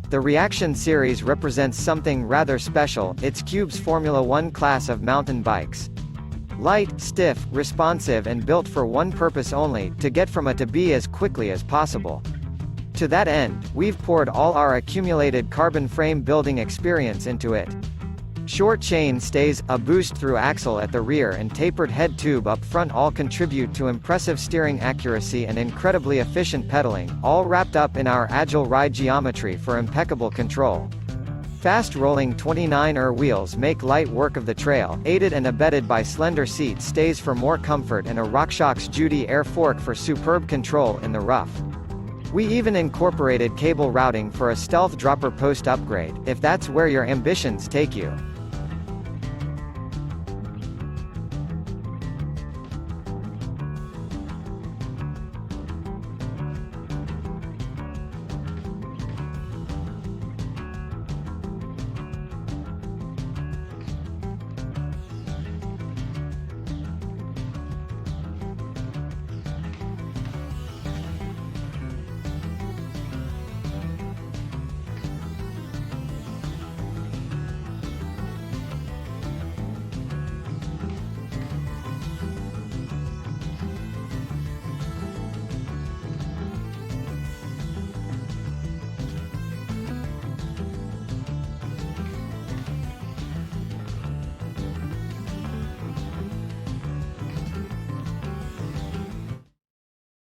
The Reaction series represents something rather special, it's Cube's Formula One class of mountain bikes. Light, stiff, responsive and built for one purpose only, to get from A to B as quickly as possible. To that end, we've poured all our accumulated carbon frame building experience into it. Short chain stays, a boost through axle at the rear and tapered head tube up front all contribute to impressive steering accuracy and incredibly efficient pedaling, all wrapped up in our agile ride geometry for impeccable control. Fast-rolling 29er wheels make light work of the trail, aided and abetted by slender seat stays for more comfort and a RockShox Judy air fork for superb control in the rough. We even incorporated cable routing for a stealth dropper post upgrade, if that's where your ambitions take you.